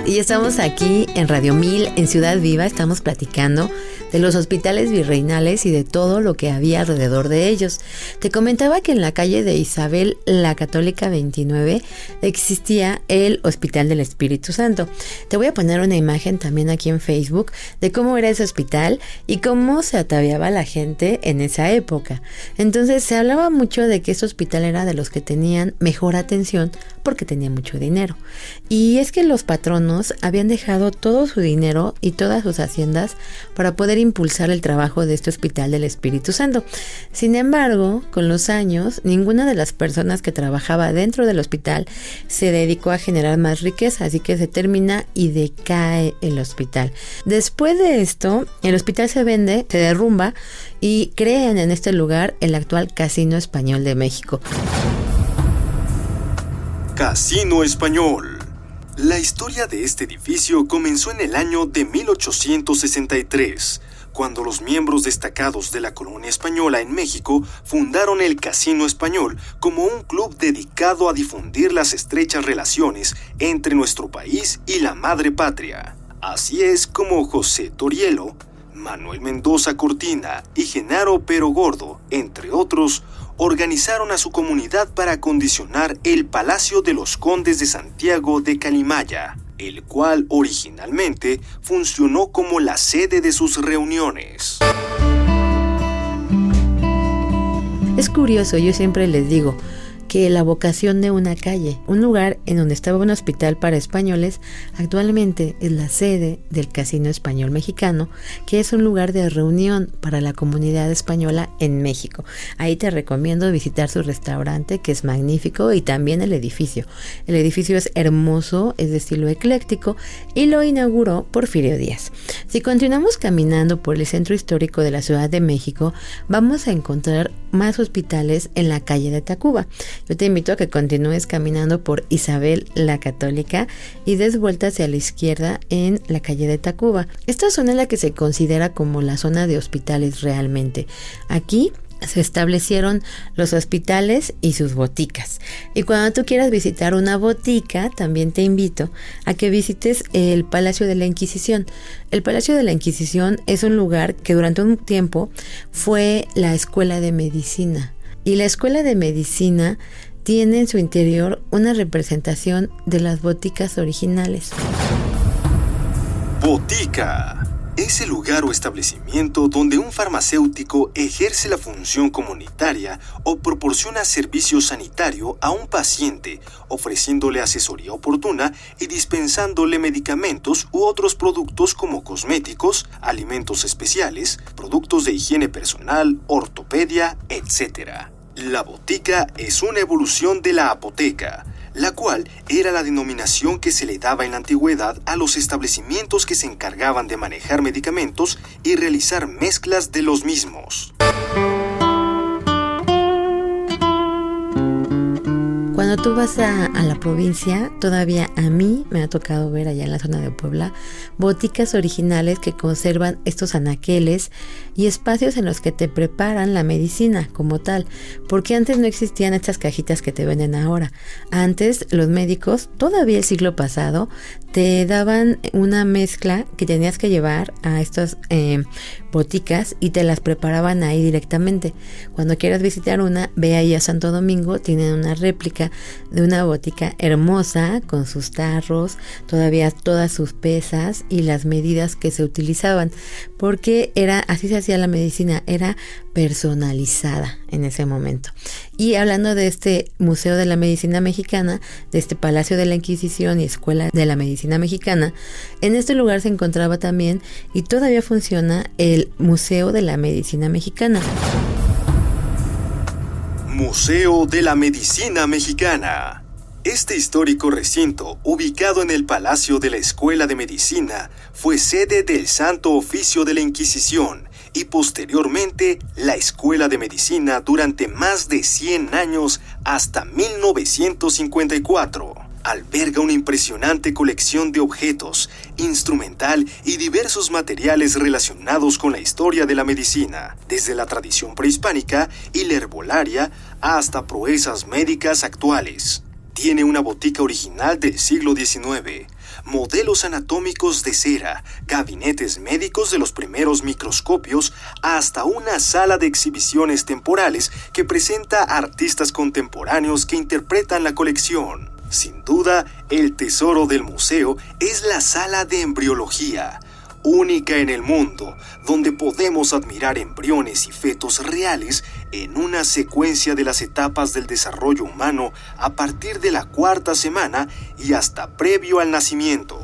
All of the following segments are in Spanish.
Y estamos aquí en Radio 1000, en Ciudad Viva. Estamos platicando de los hospitales virreinales y de todo lo que había alrededor de ellos. Te comentaba que en la calle de Isabel la Católica 29 existía el Hospital del Espíritu Santo. Te voy a poner una imagen también aquí en Facebook de cómo era ese hospital y cómo se ataviaba la gente en esa época. Entonces se hablaba mucho de que este hospital era de los que tenían mejor atención porque tenía mucho dinero. Y es que los patronos habían dejado todo su dinero y todas sus haciendas para poder impulsar el trabajo de este Hospital del Espíritu Santo. Sin embargo, con los años, ninguna de las personas que trabajaba dentro del hospital se dedicó a generar más riqueza, así que se termina y decae el hospital. Después de esto, el hospital se vende, se derrumba y crean en este lugar el actual Casino Español de México. Casino Español. La historia de este edificio comenzó en el año de 1863, cuando los miembros destacados de la colonia española en México fundaron el Casino Español como un club dedicado a difundir las estrechas relaciones entre nuestro país y la madre patria. Así es como José Torielo, Manuel Mendoza Cortina y Genaro Pero Gordo, entre otros, organizaron a su comunidad para acondicionar el Palacio de los Condes de Santiago de Calimaya, el cual originalmente funcionó como la sede de sus reuniones. Es curioso, yo siempre les digo que la vocación de una calle, un lugar en donde estaba un hospital para españoles, actualmente es la sede del Casino Español Mexicano, que es un lugar de reunión para la comunidad española en México. Ahí te recomiendo visitar su restaurante, que es magnífico, y también el edificio. El edificio es hermoso, es de estilo ecléctico y lo inauguró Porfirio Díaz. Si continuamos caminando por el centro histórico de la Ciudad de México, vamos a encontrar más hospitales en la calle de Tacuba. Yo te invito a que continúes caminando por Isabel la Católica y des vuelta hacia la izquierda en la calle de Tacuba. Esta zona es la que se considera como la zona de hospitales realmente. Aquí se establecieron los hospitales y sus boticas. Y cuando tú quieras visitar una botica, también te invito a que visites el Palacio de la Inquisición. El Palacio de la Inquisición es un lugar que durante un tiempo fue la Escuela de Medicina. Y la Escuela de Medicina tiene en su interior una representación de las boticas originales. Botica es el lugar o establecimiento donde un farmacéutico ejerce la función comunitaria o proporciona servicio sanitario a un paciente, ofreciéndole asesoría oportuna y dispensándole medicamentos u otros productos como cosméticos, alimentos especiales, productos de higiene personal, ortopedia, etc. La botica es una evolución de la apoteca, la cual era la denominación que se le daba en la antigüedad a los establecimientos que se encargaban de manejar medicamentos y realizar mezclas de los mismos. Cuando tú vas a la provincia, todavía a mí me ha tocado ver allá en la zona de Puebla boticas originales que conservan estos anaqueles y espacios en los que te preparan la medicina como tal, porque antes no existían estas cajitas que te venden ahora. Antes los médicos, todavía el siglo pasado, te daban una mezcla que tenías que llevar a estas boticas y te las preparaban ahí directamente. Cuando quieras visitar una, ve ahí a Santo Domingo, tienen una réplica de una botica hermosa con sus tarros, todavía todas sus pesas y las medidas que se utilizaban, porque era así se hacía la medicina, era personalizada en ese momento. Y hablando de este Museo de la Medicina Mexicana, de este Palacio de la Inquisición y Escuela de la Medicina Mexicana, en este lugar se encontraba también y todavía funciona el Museo de la Medicina Mexicana. Museo de la Medicina Mexicana. Este histórico recinto, ubicado en el Palacio de la Escuela de Medicina, fue sede del Santo Oficio de la Inquisición y posteriormente la Escuela de Medicina durante más de 100 años hasta 1954. Alberga una impresionante colección de objetos, instrumental y diversos materiales relacionados con la historia de la medicina, desde la tradición prehispánica y la herbolaria hasta proezas médicas actuales. Tiene una botica original del siglo XIX, modelos anatómicos de cera, gabinetes médicos de los primeros microscopios, hasta una sala de exhibiciones temporales que presenta artistas contemporáneos que interpretan la colección. Sin duda, el tesoro del museo es la sala de embriología, única en el mundo, donde podemos admirar embriones y fetos reales en una secuencia de las etapas del desarrollo humano a partir de la 4ª semana y hasta previo al nacimiento.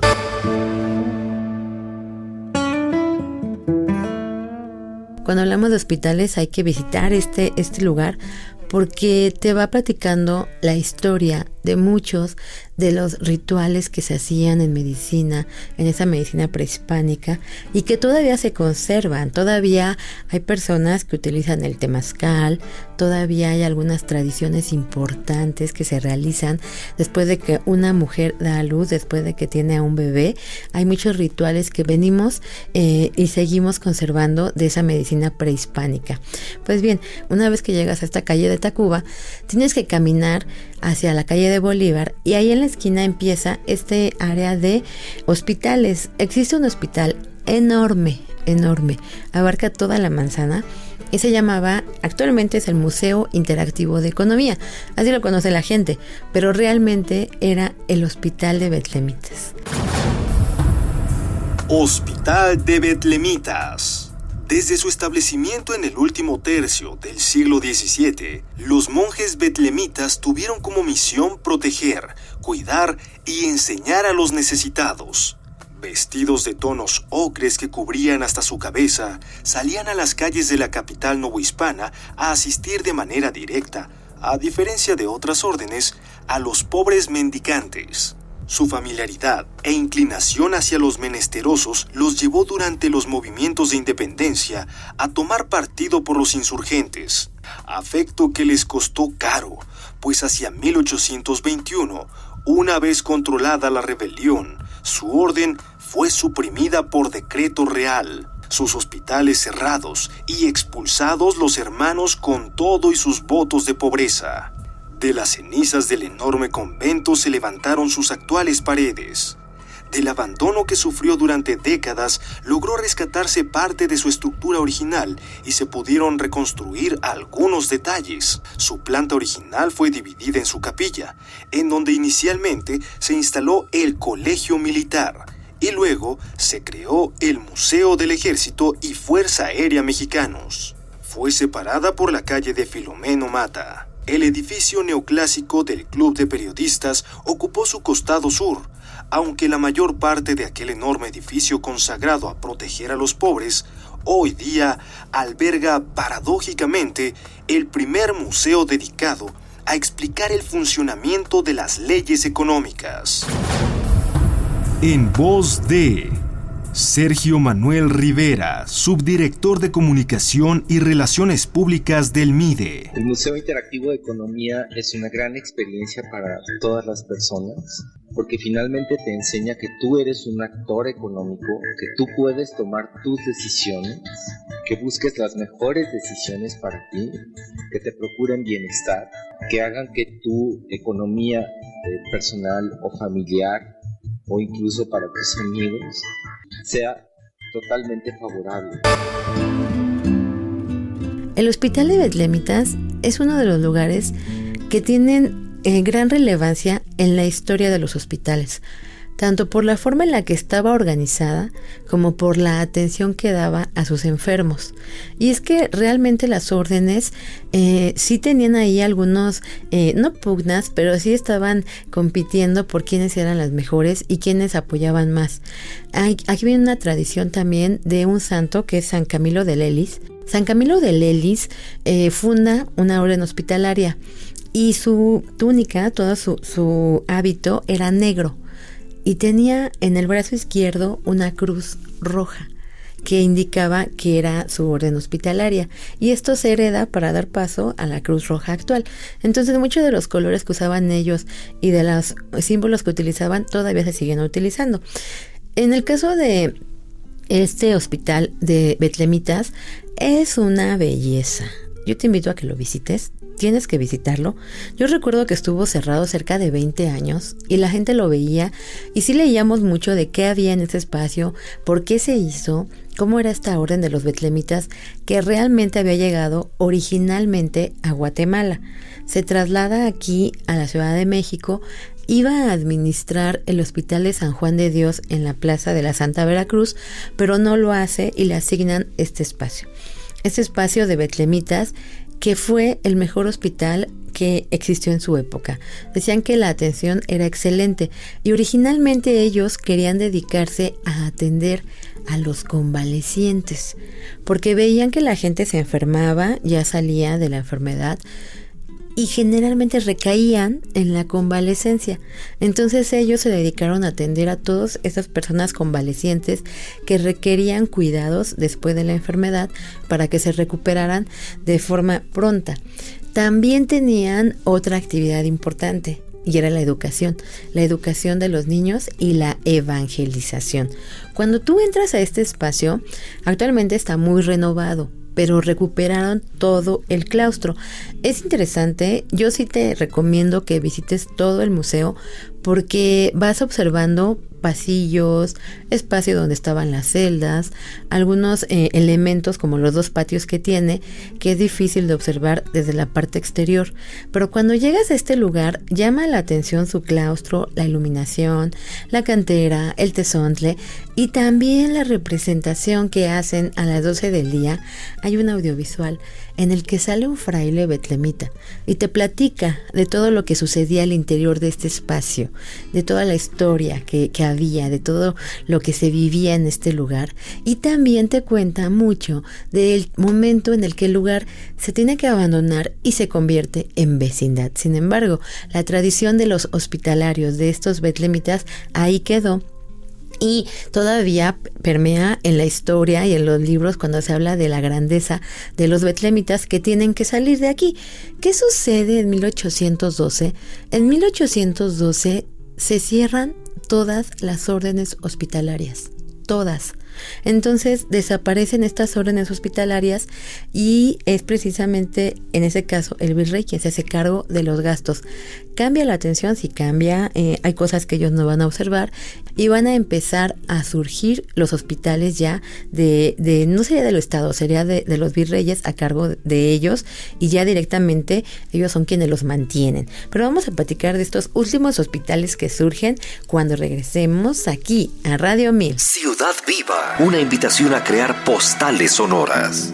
Cuando hablamos de hospitales hay que visitar este lugar porque te va platicando la historia de muchos de los rituales que se hacían en medicina, en esa medicina prehispánica, y que todavía se conservan. Todavía hay personas que utilizan el temazcal, todavía hay algunas tradiciones importantes que se realizan después de que una mujer da a luz, después de que tiene a un bebé. Hay muchos rituales que venimos y seguimos conservando de esa medicina prehispánica. Pues bien, una vez que llegas a esta calle de Tacuba, tienes que caminar hacia la calle de Bolívar y ahí en la esquina empieza este área de hospitales. Existe un hospital enorme, abarca toda la manzana y se llamaba, actualmente es el Museo Interactivo de Economía, así lo conoce la gente, pero realmente era el Hospital de Betlemitas. Hospital de Betlemitas. Desde su establecimiento en el último tercio del siglo XVII, los monjes betlemitas tuvieron como misión proteger, cuidar y enseñar a los necesitados. Vestidos de tonos ocres que cubrían hasta su cabeza, salían a las calles de la capital novohispana a asistir de manera directa, a diferencia de otras órdenes, a los pobres mendicantes. Su familiaridad e inclinación hacia los menesterosos los llevó durante los movimientos de independencia a tomar partido por los insurgentes, afecto que les costó caro, pues hacia 1821, una vez controlada la rebelión, su orden fue suprimida por decreto real, sus hospitales cerrados y expulsados los hermanos con todo y sus votos de pobreza. De las cenizas del enorme convento se levantaron sus actuales paredes. Del abandono que sufrió durante décadas, logró rescatarse parte de su estructura original y se pudieron reconstruir algunos detalles. Su planta original fue dividida en su capilla, en donde inicialmente se instaló el Colegio Militar, y luego se creó el Museo del Ejército y Fuerza Aérea Mexicanos. Fue separada por la calle de Filomeno Mata. El edificio neoclásico del Club de Periodistas ocupó su costado sur, aunque la mayor parte de aquel enorme edificio consagrado a proteger a los pobres, hoy día alberga paradójicamente el primer museo dedicado a explicar el funcionamiento de las leyes económicas. En voz de Sergio Manuel Rivera, subdirector de Comunicación y Relaciones Públicas del MIDE. El Museo Interactivo de Economía es una gran experiencia para todas las personas, porque finalmente te enseña que tú eres un actor económico, que tú puedes tomar tus decisiones, que busques las mejores decisiones para ti, que te procuren bienestar, que hagan que tu economía personal o familiar, o incluso para tus amigos, sea totalmente favorable. El Hospital de Betlemitas es uno de los lugares que tienen gran relevancia en la historia de los hospitales, tanto por la forma en la que estaba organizada como por la atención que daba a sus enfermos. Y es que realmente las órdenes sí tenían ahí algunos, no pugnas, pero sí estaban compitiendo por quiénes eran las mejores y quiénes apoyaban más. Aquí viene una tradición también de un santo que es San Camilo de Lelis. San Camilo de Lelis funda una orden hospitalaria y su túnica, todo su hábito era negro. Y tenía en el brazo izquierdo una cruz roja que indicaba que era su orden hospitalaria, y esto se hereda para dar paso a la Cruz Roja actual. Entonces muchos de los colores que usaban ellos y de los símbolos que utilizaban todavía se siguen utilizando. En el caso de este hospital de Betlemitas, es una belleza. Yo te invito a que lo visites. tienes que visitarlo. Yo recuerdo que estuvo cerrado cerca de 20 años y la gente lo veía y sí leíamos mucho de qué había en ese espacio, por qué se hizo, cómo era esta orden de los betlemitas que realmente había llegado originalmente a Guatemala. Se traslada aquí a la Ciudad de México. Iba a administrar el Hospital de San Juan de Dios en la Plaza de la Santa Veracruz, pero no lo hace y le asignan este espacio de betlemitas, que fue el mejor hospital que existió en su época. Decían que la atención era excelente y originalmente ellos querían dedicarse a atender a los convalecientes, porque veían que la gente se enfermaba, ya salía de la enfermedad, y generalmente recaían en la convalecencia. Entonces ellos se dedicaron a atender a todas esas personas convalecientes que requerían cuidados después de la enfermedad para que se recuperaran de forma pronta. También tenían otra actividad importante y era la educación de los niños y la evangelización. Cuando tú entras a este espacio, actualmente está muy renovado, pero recuperaron todo el claustro. Es interesante, yo sí te recomiendo que visites todo el museo porque vas observando pasillos, espacio donde estaban las celdas, algunos elementos como los 2 patios que tiene, que es difícil de observar desde la parte exterior. Pero cuando llegas a este lugar, llama la atención su claustro, la iluminación, la cantera, el tezontle y también la representación que hacen a las 12 del día. Hay un audiovisual en el que sale un fraile betlemita y te platica de todo lo que sucedía al interior de este espacio, de toda la historia que había, de todo lo que se vivía en este lugar, y también te cuenta mucho del momento en el que el lugar se tiene que abandonar y se convierte en vecindad. Sin embargo, la tradición de los hospitalarios de estos betlemitas ahí quedó y todavía permea en la historia y en los libros cuando se habla de la grandeza de los betlemitas que tienen que salir de aquí. ¿Qué sucede en 1812? En 1812 se cierran todas las órdenes hospitalarias, todas. Entonces desaparecen estas órdenes hospitalarias y es precisamente en ese caso el virrey quien se hace cargo de los gastos. Cambia la atención, sí cambia, hay cosas que ellos no van a observar y van a empezar a surgir los hospitales ya de no sería del Estado, sería de los virreyes a cargo de ellos y ya directamente ellos son quienes los mantienen. Pero vamos a platicar de estos últimos hospitales que surgen cuando regresemos aquí a Radio 1000. Ciudad Viva, una invitación a crear postales sonoras.